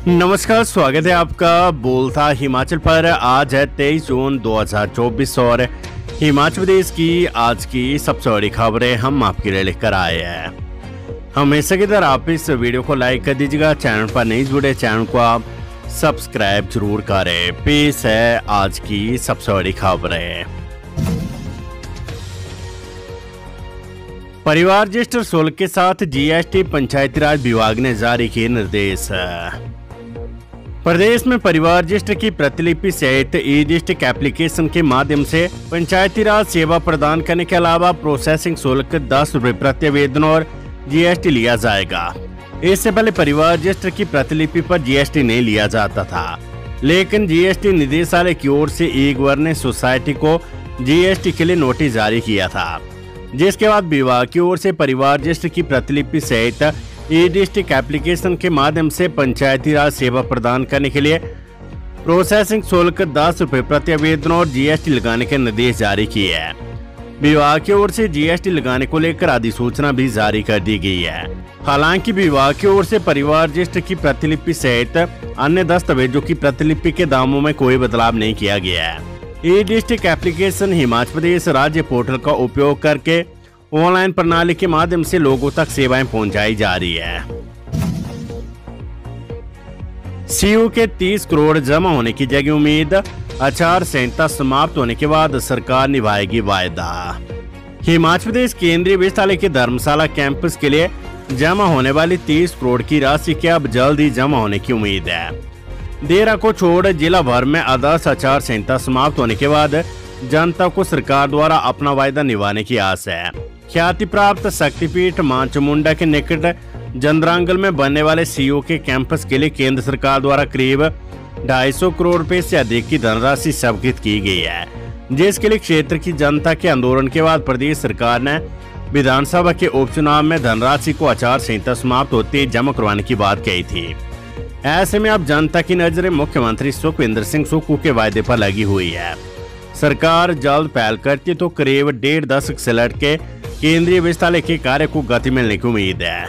नमस्कार, स्वागत है आपका बोलता हिमाचल पर। आज है 23 जून 2024 और हिमाचल प्रदेश की आज की सबसे बड़ी खबरें हम आपके लिए लेकर आए हैं। हमेशा की तरह आप इस वीडियो को लाइक कर दीजिएगा। चैनल पर नहीं जुड़े चैनल को आप सब्सक्राइब जरूर करें। पेश है आज की सबसे बड़ी खबरें। परिवार रजिस्टर शुल्क के साथ जीएसटी, पंचायती राज विभाग ने जारी किए निर्देश। प्रदेश में परिवार रजिस्टर की प्रतिलिपि सहित ई रजिस्टर एप्लीकेशन के माध्यम से पंचायती राज सेवा प्रदान करने के अलावा प्रोसेसिंग शुल्क 10 रुपए प्रति आवेदन और जीएसटी लिया जाएगा। इससे पहले परिवार रजिस्टर की प्रतिलिपि पर जीएसटी नहीं लिया जाता था, लेकिन जीएसटी निदेशालय की ओर से ई गवर्नेंस सोसाइटी को जीएसटी के लिए नोटिस जारी किया था, जिसके बाद विभाग की ओर से परिवार रजिस्टर की प्रतिलिपि सहित ई डिस्ट्रिक्ट एप्लीकेशन के माध्यम से पंचायती राज सेवा प्रदान करने के लिए प्रोसेसिंग शुल्क 10 रुपए प्रति आवेदन और जीएसटी लगाने के निर्देश जारी किए हैं। विभाग की ओर से जीएसटी लगाने को लेकर अधिसूचना भी जारी कर दी गई है। हालांकि विभाग की ओर से परिवार रजिस्टर की प्रतिलिपि सहित अन्य दस्तावेजों की प्रतिलिपि के दामों में कोई बदलाव नहीं किया गया है। ई डिस्ट्रिक्ट एप्लीकेशन हिमाचल प्रदेश राज्य पोर्टल का उपयोग करके ऑनलाइन प्रणाली के माध्यम से लोगों तक सेवाएं पहुंचाई जा रही है। सीयू के 30 करोड़ जमा होने की जगह उम्मीद, आचार संहिता समाप्त होने के बाद सरकार निभाएगी वायदा। हिमाचल प्रदेश केंद्रीय विश्वविद्यालय के धर्मशाला कैंपस के लिए जमा होने वाली 30 करोड़ की राशि के अब जल्द ही जमा होने की उम्मीद है। देरा को छोड़ जिला भर में आदर्श आचार संहिता समाप्त होने के बाद जनता को सरकार द्वारा अपना वायदा निभाने की आस है। ख्याति प्राप्त शक्तिपीठ मां चामुंडा के निकट जंद्रांगल में बनने वाले सीयू के कैंपस के लिए केंद्र सरकार द्वारा करीब 250 करोड़ रुपए से अधिक की धनराशि स्वीकृत की गई है, जिसके लिए क्षेत्र की जनता के आंदोलन के बाद प्रदेश सरकार ने विधानसभा के उपचुनाव में धनराशि को आचार संहिता समाप्त होते जमा करवाने की बात कही थी। ऐसे में अब जनता की नजरें मुख्यमंत्री सुखविंदर सिंह सुक्खू के वायदे पर लगी हुई है। सरकार जल्द पहल करती तो करीब 1.5 दशक से लटके केंद्रीय विश्वविद्यालय के कार्य को गति मिलने की उम्मीद है।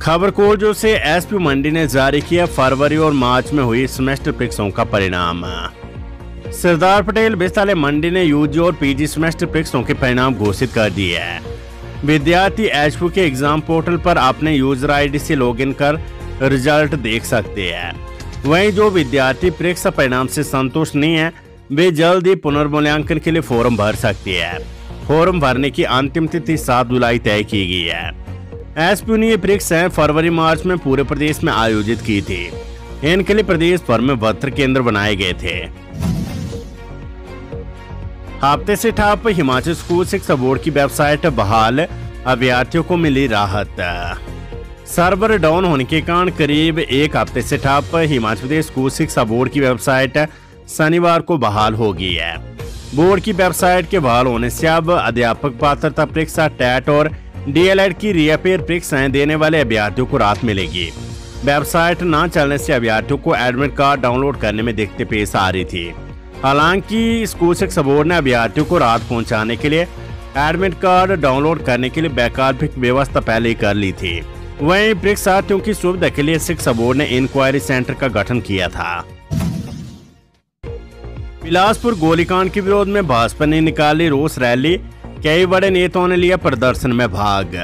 खबर कोर्जो से एसपी मंडी ने जारी किया फरवरी और मार्च में हुई सेमेस्टर परीक्षाओं का परिणाम। सरदार पटेल विश्वविद्यालय मंडी ने यूजी और पीजी सेमेस्टर परीक्षाओं के परिणाम घोषित कर दिए हैं। विद्यार्थी एचपी के एग्जाम पोर्टल पर अपने यूजर आईडी से लॉगिन कर रिजल्ट देख सकते हैं। वहीं जो विद्यार्थी परीक्षा परिणाम से संतुष्ट नहीं है, वे जल्द ही पुनर्मूल्यांकन के लिए फॉर्म भर सकते हैं। फॉर्म भरने की अंतिम तिथि 7 जुलाई तय की गई है। एसपी ने ये परीक्षाएं फरवरी मार्च में पूरे प्रदेश में आयोजित की थी। इनके लिए प्रदेश भर में 72 केंद्र बनाए गए थे। हफ्ते से ठप हिमाचल स्कूल शिक्षा बोर्ड की वेबसाइट बहाल, अभ्यर्थियों को मिली राहत। सर्वर डाउन होने के कारण करीब एक हफ्ते से ठप हिमाचल प्रदेश स्कूल शिक्षा बोर्ड की वेबसाइट शनिवार को बहाल हो गई है। बोर्ड की वेबसाइट के बहाल होने से अब अध्यापक पात्रता परीक्षा, टेट और डीएलएड की रीअपेयर परीक्षाएं देने वाले अभ्यर्थियों को राहत मिलेगी। वेबसाइट न चलने से अभ्यर्थियों को एडमिट कार्ड डाउनलोड करने में दिक्कतें पेश आ रही थी। हालांकि स्कूल शिक्षा बोर्ड ने अभ्यर्थियों को राहत पहुंचाने के लिए एडमिट कार्ड डाउनलोड करने के लिए वैकल्पिक व्यवस्था पहले ही कर ली थी। वहीं परीक्षार्थियों की सुविधा के लिए शिक्षा बोर्ड ने इंक्वायरी सेंटर का गठन किया था। बिलासपुर गोलीकांड के विरोध में भाजपा ने निकाली रोष रैली, कई बड़े नेताओं ने लिया प्रदर्शन में भाग।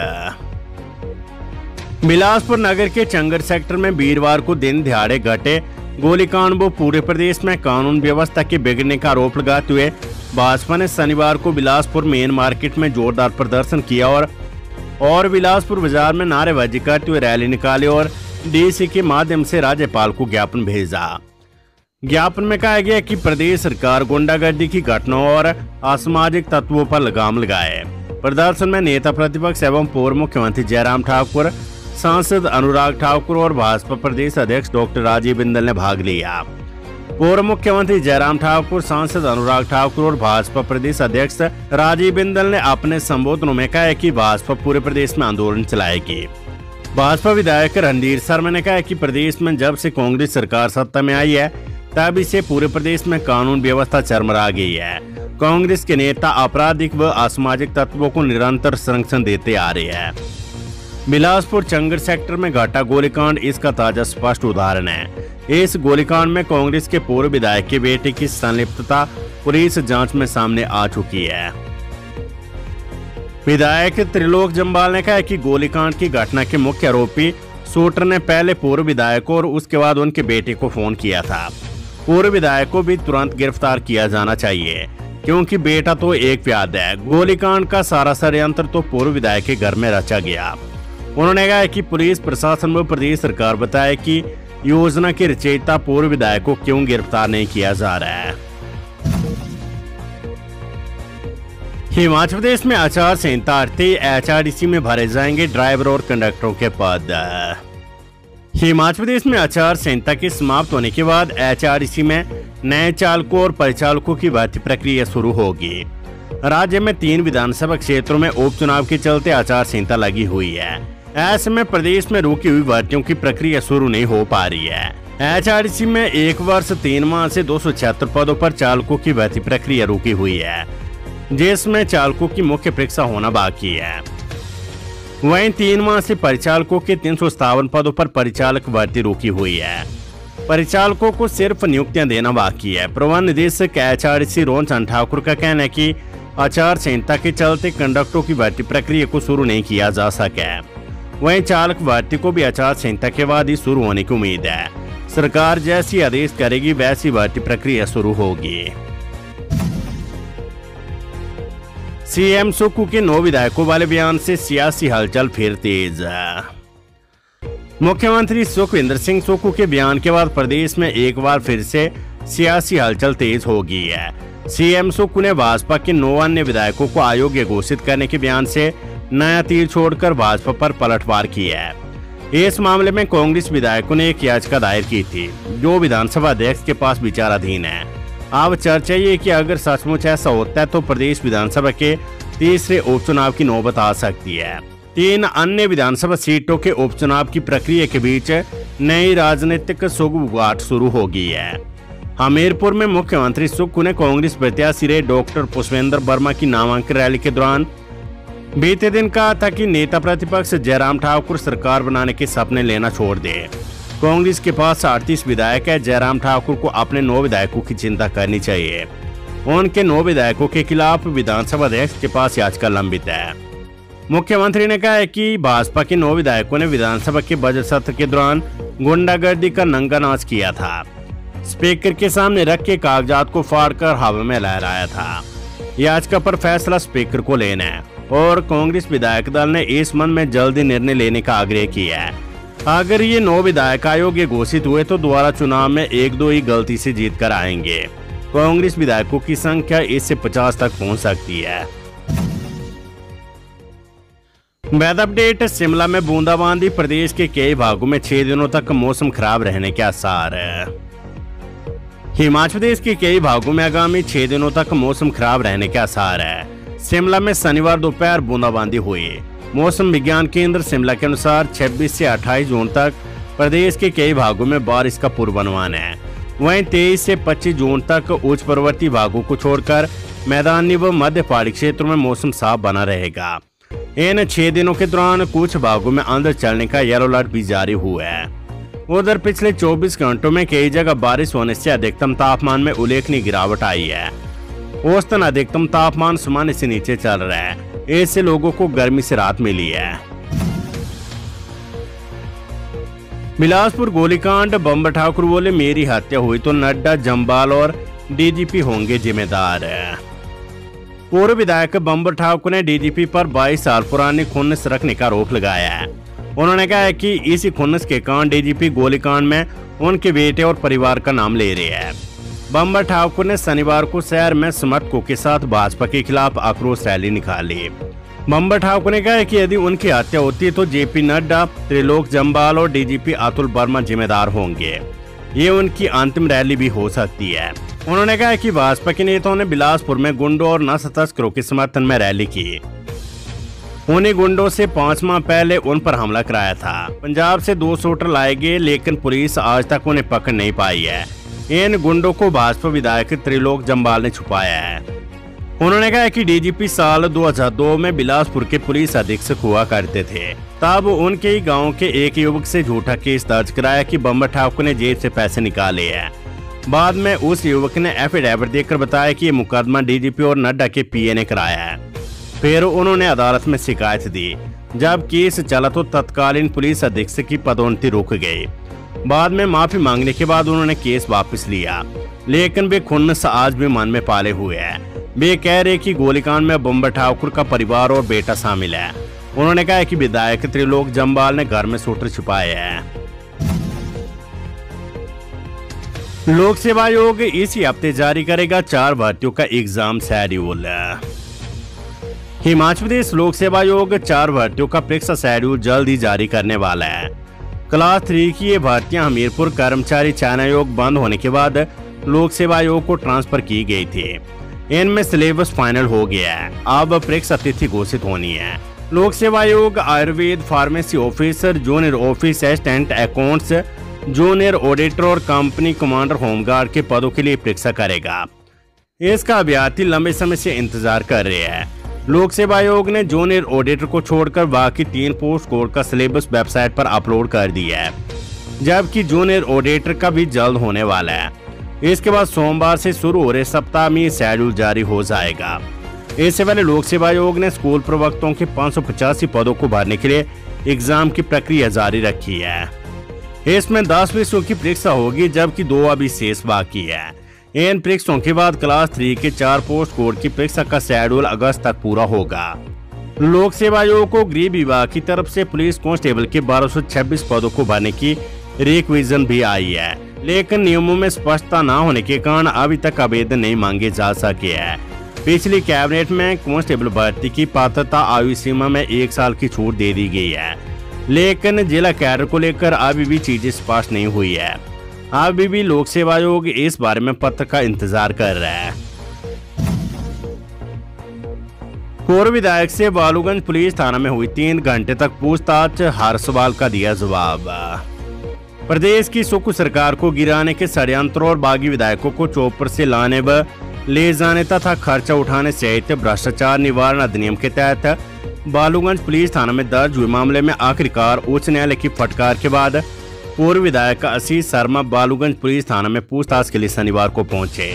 बिलासपुर नगर के चंगर सेक्टर में वीरवार को दिन दिहाड़े घटे गोलीकांड वो पूरे प्रदेश में कानून व्यवस्था के बिगड़ने का आरोप लगाते हुए भाजपा ने शनिवार को बिलासपुर मेन मार्केट में जोरदार प्रदर्शन किया और बिलासपुर बाजार में नारेबाजी करते हुए रैली निकाली और डीसी के माध्यम से राज्यपाल को ज्ञापन भेजा। ज्ञापन में कहा गया कि प्रदेश सरकार गुंडागर्दी की घटनाओं और असामाजिक तत्वों पर लगाम लगाए। प्रदर्शन में नेता प्रतिपक्ष एवं पूर्व मुख्यमंत्री जयराम ठाकुर, सांसद अनुराग ठाकुर और भाजपा प्रदेश अध्यक्ष डॉक्टर राजीव बिंदल ने भाग लिया। पूर्व मुख्यमंत्री जयराम ठाकुर, सांसद अनुराग ठाकुर और भाजपा प्रदेश अध्यक्ष राजीव बिंदल ने अपने संबोधनों में कहा कि भाजपा पूरे प्रदेश में आंदोलन चलाएगी। भाजपा विधायक रणधीर शर्मा ने कहा कि प्रदेश में जब से कांग्रेस सरकार सत्ता में आई है तब से पूरे प्रदेश में कानून व्यवस्था चरमरा गई है। कांग्रेस के नेता आपराधिक व असामाजिक तत्वों को निरंतर संरक्षण देते आ रहे हैं। बिलासपुर चंगर सेक्टर में घटा गोलीकांड इसका ताजा स्पष्ट उदाहरण है। इस गोलीकांड में कांग्रेस के पूर्व विधायक के बेटे की संलिप्तता पुलिस जांच में सामने आ चुकी है। विधायक त्रिलोक जम्वाल ने कहा कि गोलीकांड की घटना के मुख्य आरोपी शूटर ने पहले पूर्व विधायक को और उसके बाद उनके बेटे को फोन किया था। पूर्व विधायक को भी तुरंत गिरफ्तार किया जाना चाहिए, क्योंकि बेटा तो एक व्याध है। गोलीकांड का सारा षड्यंत्र तो पूर्व विधायक के घर में रचा गया। उन्होंने कहा कि पुलिस प्रशासन व प्रदेश सरकार बताए कि योजना के रचयिता पूर्व विधायक को क्यों गिरफ्तार नहीं किया जा रहा है। हिमाचल प्रदेश में आचार संहिता हटते एचआरटीसी में भरे जाएंगे ड्राइवर और कंडक्टरों के पद। हिमाचल प्रदेश में आचार संहिता के समाप्त होने के बाद एचआरटीसी में नए चालकों और परिचालकों की भर्ती प्रक्रिया शुरू होगी। राज्य में 3 विधानसभा क्षेत्रों में उपचुनाव के चलते आचार संहिता लगी हुई है। ऐसे में प्रदेश में रुकी हुई भर्तियों की प्रक्रिया शुरू नहीं हो पा रही है। एचआरटीसी में 1 वर्ष 3 माह से 276 पदों पर चालकों की भर्ती प्रक्रिया रुकी हुई है, जिसमें चालकों की मुख्य परीक्षा होना बाकी है। वहीं 3 माह से परिचालकों के 357 पदों पर परिचालक भर्ती रुकी हुई है। परिचालकों को सिर्फ नियुक्तियां देना बाकी है। प्रबंध निदेशक एचआरटीसी रोहन ठाकुर का कहना है कि आचार संहिता के चलते कंडक्टरों की भर्ती प्रक्रिया को शुरू नहीं किया जा सका। वहीं चालक भर्ती को भी आचार संहिता के बाद ही शुरू होने की उम्मीद है। सरकार जैसी आदेश करेगी वैसी भर्ती प्रक्रिया शुरू होगी। सीएम सुक्खू के 9 विधायकों वाले बयान से सियासी हलचल फिर तेज। मुख्यमंत्री सुखविंदर सिंह सुक्खू के बयान के बाद प्रदेश में एक बार फिर से सियासी हलचल तेज हो गई है। सीएम सुक्खू ने भाजपा के 9 अन्य विधायकों को अयोग्य घोषित करने के बयान से नया तीर छोड़कर भाजपा पर पलटवार की है। इस मामले में कांग्रेस विधायकों ने एक याचिका दायर की थी, जो विधानसभा अध्यक्ष के पास विचाराधीन है। अब चर्चा ये कि अगर सचमुच ऐसा होता है तो प्रदेश विधानसभा के तीसरे उपचुनाव की नौबत आ सकती है। 3 अन्य विधानसभा सीटों के उपचुनाव की प्रक्रिया के बीच नई राजनीतिक सुगबुगाहट शुरू हो गई है। हमीरपुर में मुख्यमंत्री सुक्खू ने कांग्रेस प्रत्याशी रहे डॉक्टर पुष्पेंद्र वर्मा की नामांकन रैली के दौरान बीते दिन कहा था कि नेता प्रतिपक्ष जयराम ठाकुर सरकार बनाने के सपने लेना छोड़ दे। कांग्रेस के पास 38 विधायक है। जयराम ठाकुर को अपने 9 विधायकों की चिंता करनी चाहिए। उनके 9 विधायकों के खिलाफ विधानसभा अध्यक्ष के पास याचिका लंबित है। मुख्यमंत्री ने कहा है कि भाजपा के 9 विधायकों ने विधानसभा के बजट सत्र के दौरान गुंडागर्दी का नंगा नाच किया था। स्पीकर के सामने रख के कागजात को फाड़कर हवा में लहराया था। याचिका पर फैसला स्पीकर को लेना है और कांग्रेस विधायक दल ने इस संबंध में जल्दी निर्णय लेने का आग्रह किया है। अगर ये 9 विधायक अयोग्य घोषित हुए तो दोबारा चुनाव में 1-2 ही गलती से जीत कर आएंगे। कांग्रेस विधायकों की संख्या इससे 50 तक पहुंच सकती है। Weather update. शिमला में बूंदाबांदी। प्रदेश के कई भागों में 6 दिनों तक मौसम खराब रहने के आसार है। हिमाचल प्रदेश के कई भागों में आगामी 6 दिनों तक मौसम खराब रहने के आसार है। शिमला में शनिवार दोपहर बूंदाबांदी हुई। मौसम विज्ञान केंद्र शिमला के अनुसार 26 से 28 जून तक प्रदेश के कई भागों में बारिश का पूर्वानुमान है। वहीं 23 से 25 जून तक उच्च पर्वतीय भागों को छोड़कर मैदानी व मध्य पहाड़ी क्षेत्रों में मौसम साफ बना रहेगा। इन 6 दिनों के दौरान कुछ भागों में आंधी चलने का येलो अलर्ट भी जारी हुआ है। उधर पिछले 24 घंटों में कई जगह बारिश होने से अधिकतम तापमान में उल्लेखनीय गिरावट आई है। औसतन अधिकतम तापमान सामान्य से नीचे चल रहा है। इससे लोगों को गर्मी से राहत मिली है। बिलासपुर गोलीकांड। बम्बर ठाकुर बोले मेरी हत्या हुई तो नड्डा, जम्वाल और डीजीपी होंगे जिम्मेदार। पूर्व विधायक बम्बर ठाकुर ने डीजीपी पर 22 साल पुरानी खुन्नस रखने का आरोप लगाया है। उन्होंने कहा है कि इसी खुन्नस के कारण डीजीपी गोलीकांड में उनके बेटे और परिवार का नाम ले रहे हैं। बम्बर ठाकुर ने शनिवार को शहर में समर्थकों के साथ भाजपा के खिलाफ आक्रोश रैली निकाली। बम्बर ठाकुर ने कहा कि यदि उनकी हत्या होती है तो जेपी नड्डा, त्रिलोक जम्वाल और डीजीपी अतुल वर्मा जिम्मेदार होंगे। ये उनकी अंतिम रैली भी हो सकती है। उन्होंने कहा कि भाजपा के नेताओं ने बिलासपुर में गुंडों और नशा तस्करों के समर्थन में रैली की। उन्हीं गुंडों से 5 माह पहले उन पर हमला कराया था। पंजाब से 2 शूटर लाए गए, लेकिन पुलिस आज तक उन्हें पकड़ नहीं पाई है। इन गुंडों को भाजपा विधायक त्रिलोक जम्वाल ने छुपाया है। उन्होंने कहा कि डीजीपी साल 2002 में बिलासपुर के पुलिस अधीक्षक हुआ करते थे। तब उनके ही गांव के एक युवक से झूठा केस दर्ज कराया कि बम्बर ठाकुर ने जेब से पैसे निकाले हैं। बाद में उस युवक ने एफिडेविट देकर बताया कि ये मुकदमा डीजीपी और नड्डा के पीए ने कराया है। फिर उन्होंने अदालत में शिकायत दी। जब केस चला तो तत्कालीन पुलिस अधीक्षक की पदोन्नति रुक गई। बाद में माफी मांगने के बाद उन्होंने केस वापस लिया, लेकिन वे खुन्नस आज भी मन में पाले हुए हैं। वे कह रहे कि गोलीकांड में बम्बर ठाकुर का परिवार और बेटा शामिल है। उन्होंने कहा कि विधायक त्रिलोक जम्वाल ने घर में शूटर छुपाए हैं। लोक सेवा आयोग इसी हफ्ते जारी करेगा 4 भर्तियों का एग्जाम शेड्यूल। हिमाचल प्रदेश लोक सेवा आयोग 4 भर्तियों का परीक्षा शेड्यूल जल्द ही जारी करने वाला है। क्लास 3 की ये भर्तियां हमीरपुर कर्मचारी चयन आयोग बंद होने के बाद लोक सेवा आयोग को ट्रांसफर की गई थी। इनमें सिलेबस फाइनल हो गया है, अब परीक्षा तिथि घोषित होनी है। लोक सेवा आयोग Ayurveda pharmacy officer, junior office assistant accounts, junior auditor और कंपनी कमांडर होमगार्ड के पदों के लिए परीक्षा करेगा। इसका अभ्यर्थी लंबे समय से इंतजार कर रहे हैं। लोक सेवा आयोग ने जूनियर ऑडिटर को छोड़कर बाकी 3 पोस्ट कोड का सिलेबस वेबसाइट पर अपलोड कर दिया है, जबकि जूनियर ऑडिटर का भी जल्द होने वाला है। इसके बाद सोमवार से शुरू हो रहे सप्ताह में शेड्यूल जारी हो जाएगा। इससे पहले लोक सेवा आयोग ने स्कूल प्रवक्ताओं के 585 पदों को भरने के लिए एग्जाम की प्रक्रिया जारी रखी है। इसमें 10 विषयों की परीक्षा होगी, जबकि 2 अभी शेष बाकी है। इन परीक्षाओं के बाद क्लास 3 के 4 पोस्ट कोड की परीक्षा का शेड्यूल अगस्त तक पूरा होगा। लोक सेवा आयोग को गृह विभाग की तरफ से पुलिस कांस्टेबल के 1226 पदों को भरने की रिक्विजिशन भी आई है, लेकिन नियमों में स्पष्टता न होने के कारण अभी तक आवेदन नहीं मांगे जा सके हैं। पिछली कैबिनेट में कांस्टेबल भर्ती की पात्रता आयु सीमा में 1 साल की छूट दे दी गई है, लेकिन जिला कैडर को लेकर अभी भी चीजें स्पष्ट नहीं हुई है। अभी भी लोक सेवा आयोग इस बारे में पत्र का इंतजार कर रहा है। पूर्व विधायक से बालूगंज पुलिस थाना में हुई 3 घंटे तक पूछताछ, हर सवाल का दिया जवाब। प्रदेश की सुख सरकार को गिराने के षड्यंत्र और बागी विधायकों को चौपर से लाने व ले जाने तथा खर्चा उठाने सहित भ्रष्टाचार निवारण अधिनियम के तहत बालूगंज पुलिस थाना में दर्ज हुए मामले में आखिरकार उच्च न्यायालय की फटकार के बाद पूर्व विधायक आशीष शर्मा बालूगंज पुलिस थाना में पूछताछ के लिए शनिवार को पहुंचे।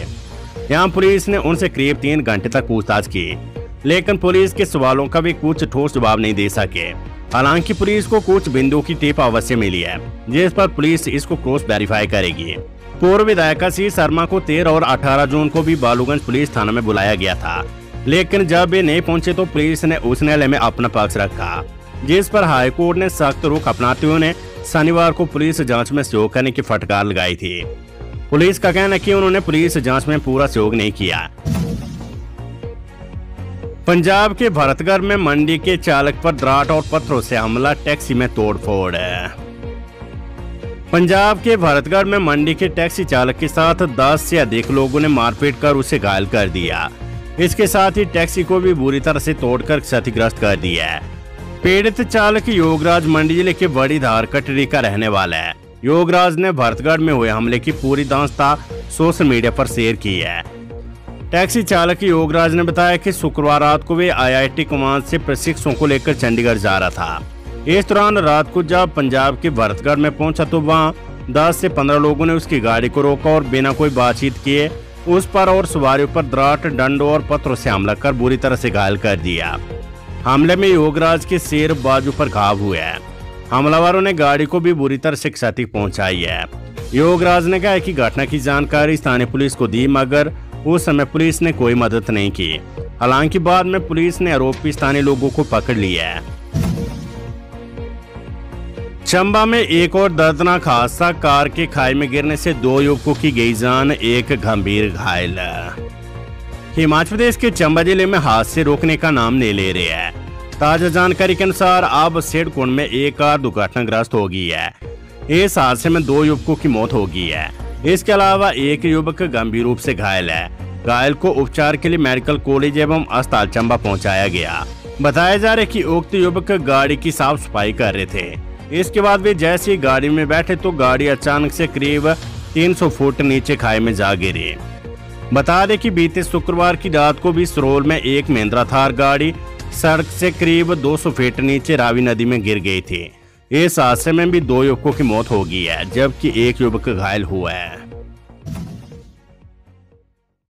यहां पुलिस ने उनसे करीब 3 घंटे तक पूछताछ की, लेकिन पुलिस के सवालों का भी कुछ ठोस जवाब नहीं दे सके। हालांकि पुलिस को कुछ बिंदुओं की टिप अवश्य मिली है, जिस पर पुलिस इसको क्रॉस वेरीफाई करेगी। पूर्व विधायक आशीष शर्मा को 13 और 18 जून को भी बालूगंज पुलिस थाना में बुलाया गया था, लेकिन जब वे नहीं पहुंचे तो पुलिस ने उच्च न्यायालय में अपना पक्ष रखा, जिस पर हाईकोर्ट ने सख्त रुख अपनाते हुए शनिवार को पुलिस जांच में सहयोग करने की फटकार लगाई थी। पुलिस का कहना है कि उन्होंने पुलिस जांच में पूरा सहयोग नहीं किया। पंजाब के भरतगढ़ में मंडी के चालक पर दराट और पत्थरों से हमला, टैक्सी में तोड़फोड़। पंजाब के भरतगढ़ में मंडी के टैक्सी चालक के साथ 10 से अधिक लोगों ने मारपीट कर उसे घायल कर दिया। इसके साथ ही टैक्सी को भी बुरी तरह से तोड़कर क्षतिग्रस्त कर दिया है। पीड़ित चालक योगराज मंडी जिले के बड़ी धार कटरी का रहने वाला है। योगराज ने भरतगढ़ में हुए हमले की पूरी दास्तां सोशल मीडिया पर शेयर की है। टैक्सी चालक योगराज ने बताया कि शुक्रवार रात को वे IIT कमान से प्रशिक्षुओं को लेकर चंडीगढ़ जा रहा था। इस दौरान रात को जब पंजाब के भरतगढ़ में पहुंचा तो वहां 10 से 15 लोगों ने उसकी गाड़ी को रोका और बिना कोई बातचीत किए उस पर और सवारियों पर दराट, डंडों और पत्थरों से हमला कर बुरी तरह से घायल कर दिया। हमले में योगराज के सिर, बाजू पर घाव हुए हैं। हमलावरों ने गाड़ी को भी बुरी तरह से क्षति पहुंचाई है। योगराज ने कहा कि घटना की जानकारी स्थानीय पुलिस को दी, मगर उस समय पुलिस ने कोई मदद नहीं की। हालांकि बाद में पुलिस ने आरोपी स्थानीय लोगों को पकड़ लिया है। चंबा में एक और दर्दनाक हादसा, कार के खाई में गिरने से 2 युवकों की गई जान, एक गंभीर घायल। हिमाचल प्रदेश के चंबा जिले में हादसे रोकने का नाम नहीं ले रहे हैं। ताजा जानकारी के अनुसार अब सिडकुंड में एक कार दुर्घटनाग्रस्त हो गई है। इस हादसे में 2 युवकों की मौत हो गई है। इसके अलावा एक युवक गंभीर रूप से घायल है। घायल को उपचार के लिए मेडिकल कॉलेज एवं अस्पताल चंबा पहुंचाया गया। बताया जा रहा है कि उक्त युवक गाड़ी की साफ सफाई कर रहे थे। इसके बाद वे जैसे ही गाड़ी में बैठे तो गाड़ी अचानक से करीब 300 फुट नीचे खाई में जा गिरी। बता दें कि बीते शुक्रवार की रात को भी सरोल में एक महिंद्रा थार गाड़ी सड़क से करीब 200 फीट नीचे रावी नदी में गिर गई थी। इस हादसे में भी 2 युवकों की मौत हो गई है, जबकि एक युवक घायल हुआ है।